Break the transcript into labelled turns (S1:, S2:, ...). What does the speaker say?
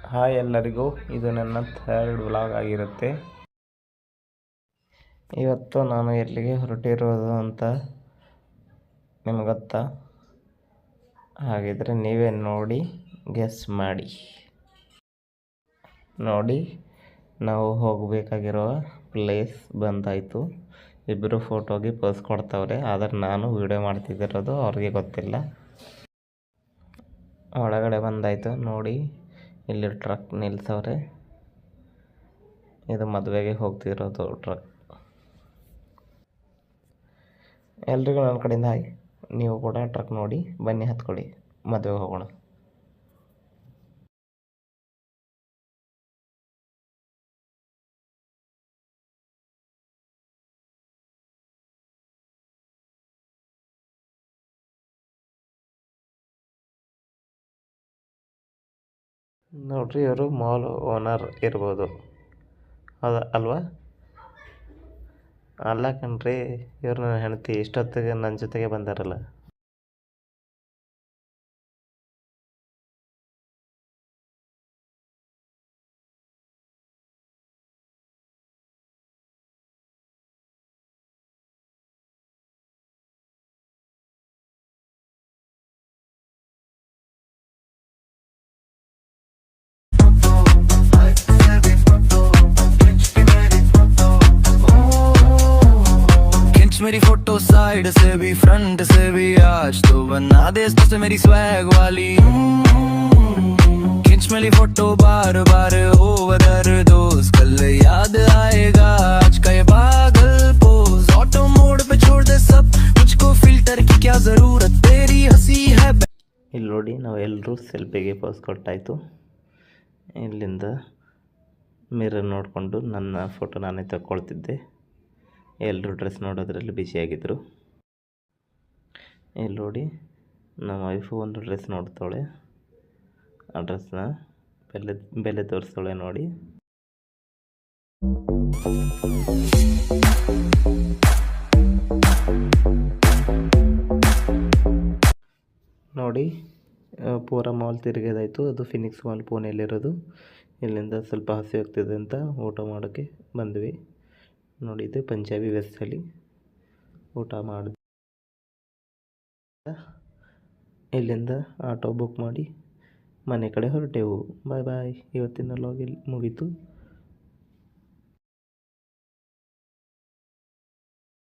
S1: Hi ಎಲ್ಲರಿಗೂ, ಇದು ನನ್ನ ಥರ್ಡ್ ವ್ಲಾಗ್ ಆಗಿರುತ್ತೆ. ಇವತ್ತು ನಾನು ಎಲ್ಲಿಗೆ ಹೊರಟಿರೋದು ಅಂತ ನಿಮ್ಗೆ ಗೊತ್ತಾ? ಹಾಗಿದ್ರೆ ನೀವೇ ನೋಡಿ ಗೆಸ್ ಮಾಡಿ. ನೋಡಿ, ನಾವು ಹೋಗಬೇಕಾಗಿರೋ ಪ್ಲೇಸ್ ಬಂದಾಯಿತು. ಇಬ್ಬರು ಫೋಟೋಗೆ ಪೋಸ್ ಕೊಡ್ತಾವ್ರೆ, ಆದರೆ ನಾನು ವಿಡಿಯೋ ಮಾಡ್ತಿದ್ದಿರೋದು ಅವ್ರಿಗೆ ಗೊತ್ತಿಲ್ಲ. ಒಳಗಡೆ ಬಂದಾಯಿತು. ನೋಡಿ, ಇಲ್ಲಿ ಟ್ರಕ್ ನಿಲ್ಸವ್ರೆ. ಇದು ಮದುವೆಗೆ ಹೋಗ್ತಿರೋದು ಟ್ರಕ್. ಎಲ್ರಿಗೂ ನನ್ನ ಕಡೆಯಿಂದ ಹಾಯ್. ನೀವು ಕೂಡ ಟ್ರಕ್ ನೋಡಿ ಬನ್ನಿ, ಹತ್ಕೊಳ್ಳಿ, ಮದುವೆಗೆ ಹೋಗೋಣ. ನೋಡ್ರಿ, ಇವರು ಮಾಲ್ ಓನರ್ ಇರ್ಬೋದು, ಅಲ್ವಾ? ಅಲ್ಲ ಕಣ್ರಿ, ಇವ್ರು ನನ್ನ ಹೆಂಡತಿ. ಇಷ್ಟೊತ್ತಿಗೆ ನನ್ನ ಜೊತೆಗೆ ಬಂದಾರಲ್ಲ.
S2: मेरी फोटो साइड से भी फ्रंट से भी, आज तो बना दे से मेरी स्वैग वाली। खिंच मेरी फोटो बार बार ओवर दोस्त, कल याद आएगा आज का ये पागल पोज। ऑटो मोड पे छोड़ दे सब, मुझको फिल्टर की क्या जरूरत, तेरी हंसी है।
S1: ಇಲ್ಲಿ ನೋಡಿ, ನಾವು ಎಲ್ಲರೂ ಸೆಲ್ಫಿಗೆ ಪೋಸ್ ಕೊಟ್ಟಾಯಿತು. ಇಲ್ಲಿಂದ ಮಿರರ್ ನೋಡಿಕೊಂಡು ನನ್ನ ಫೋಟೋ ನಾನೇ ತಗೊಳ್ತಿದ್ದೆ. ಎಲ್ಲರೂ ಡ್ರೆಸ್ ನೋಡೋದ್ರಲ್ಲಿ ಬ್ಯುಸಿಯಾಗಿದ್ದರು. ಇಲ್ಲಿ ನೋಡಿ, ನಮ್ಮ ವೈಫು ಒಂದು ಡ್ರೆಸ್ ನೋಡ್ತಾಳೆ. ಆ ಡ್ರೆಸ್ನ ಬೆಲೆ ತೋರಿಸ್ತಾಳೆ. ನೋಡಿ, ನೋಡಿ, ಪೂರ ಮಾಲ್ ತಿರುಗಿದಾಯಿತು. ಅದು ಫಿನಿಕ್ಸ್ ಮಾಲ್ ಪುಣೆಯಲ್ಲಿರೋದು. ಇಲ್ಲಿಂದ ಸ್ವಲ್ಪ ಹಸಿ ಆಗ್ತಿದೆ ಅಂತ ಊಟ ಮಾಡೋಕ್ಕೆ ಬಂದ್ವಿ. ನೋಡಿ, ಇದು ಪಂಜಾಬಿ ವೆಸ್ಸಲ್ಲಿ ಊಟ ಮಾಡಿದೆ. ಇಲ್ಲಿಂದ ಆಟೋ ಬುಕ್ ಮಾಡಿ ಮನೆ ಕಡೆ ಹೊರಟೆವು. ಬಾಯ್ ಬಾಯ್. ಇವತ್ತಿನ ವ್ಲಾಗ್ ಮುಗೀತು.